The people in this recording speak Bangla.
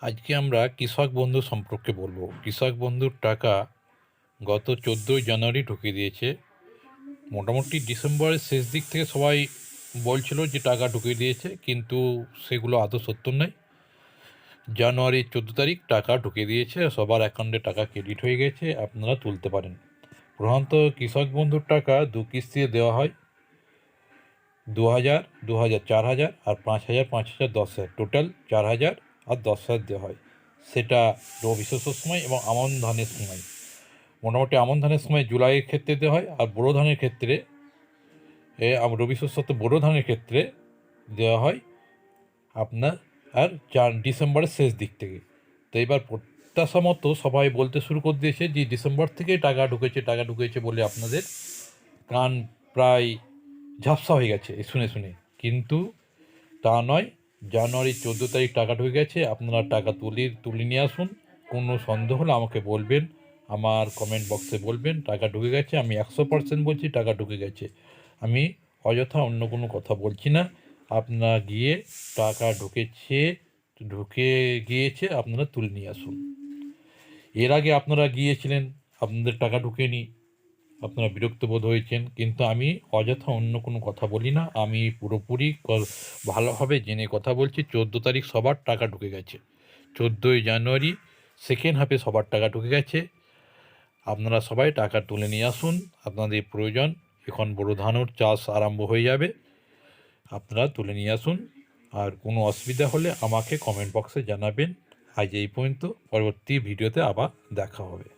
আজকে আমরা কৃষক বন্ধু সম্পর্কে বলবো। কৃষক বন্ধুর টাকা গত 14ই জানুয়ারি ঢুকিয়ে দিয়েছে। মোটামুটি ডিসেম্বরের শেষ দিক থেকে সবাই বলছিল যে টাকা ঢুকিয়ে দিয়েছে, কিন্তু সেগুলো আদৌ সত্য নয়। জানুয়ারির 14 তারিখ টাকা ঢুকিয়ে দিয়েছে, সবার অ্যাকাউন্টে টাকা ক্রেডিট হয়ে গেছে, আপনারা তুলতে পারেন। প্রধানত কৃষক বন্ধুর টাকা দু কিস্তিতে দেওয়া হয়, 2000, 2000, 4000 আর 5000, 5000, 10,000, টোটাল 4000 আর 10,000 দেওয়া হয়। সেটা রবি শস্যর সময় এবং আমন ধানের সময়। মোটামুটি আমন ধানের সময় জুলাইয়ের ক্ষেত্রে দেওয়া হয়, আর বোরো ধানের ক্ষেত্রে রবি শস্য তো বোরো ধানের ক্ষেত্রে দেওয়া হয় আপনার আর ডিসেম্বরের শেষ দিক থেকে। তো এবার প্রত্যাশা মতো সবাই বলতে শুরু করে দিয়েছে যে ডিসেম্বর থেকেই টাকা ঢুকেছে বলে আপনাদের কান প্রায় ঝাপসা হয়ে গেছে শুনে শুনে। কিন্তু তা নয়, জানুয়ারির 14 তারিখ টাকা ঢুকে গেছে। আপনারা টাকা তুলে নিয়ে আসুন। কোনো সন্দেহ হলে আমাকে বলবেন, আমার কমেন্ট বক্সে বলবেন টাকা ঢুকে গেছে। আমি 100% বলছি টাকা ঢুকে গেছে। আমি অযথা অন্য কোনো কথা বলছি না। আপনারা গিয়ে টাকা ঢুকে গিয়েছে, আপনারা তুলে নিয়ে আসুন। এর আগে আপনারা গিয়েছিলেন, আপনাদের টাকা ঢুকেনি, আপনারা বিরক্ত বোধ হয়েছেন, কিন্তু আমি অযথা অন্য কোনো কথা বলি না। আমি পুরোপুরি ভালোভাবে জেনে কথা বলছি। 14 তারিখ সবার টাকা ঢুকে গেছে, 14ই জানুয়ারি সেকেন্ড হাফে সবার টাকা ঢুকে গেছে। আপনারা সবাই টাকা তুলে নিয়ে আসুন, আপনাদের প্রয়োজন। এখন বোরো ধানের চাষ আরম্ভ হয়ে যাবে, আপনারা তুলে নিয়ে আসুন। আর কোনো অসুবিধা হলে আমাকে কমেন্ট বক্সে জানাবেন। আজ এই পর্যন্ত, পরবর্তী ভিডিওতে আবার দেখা হবে।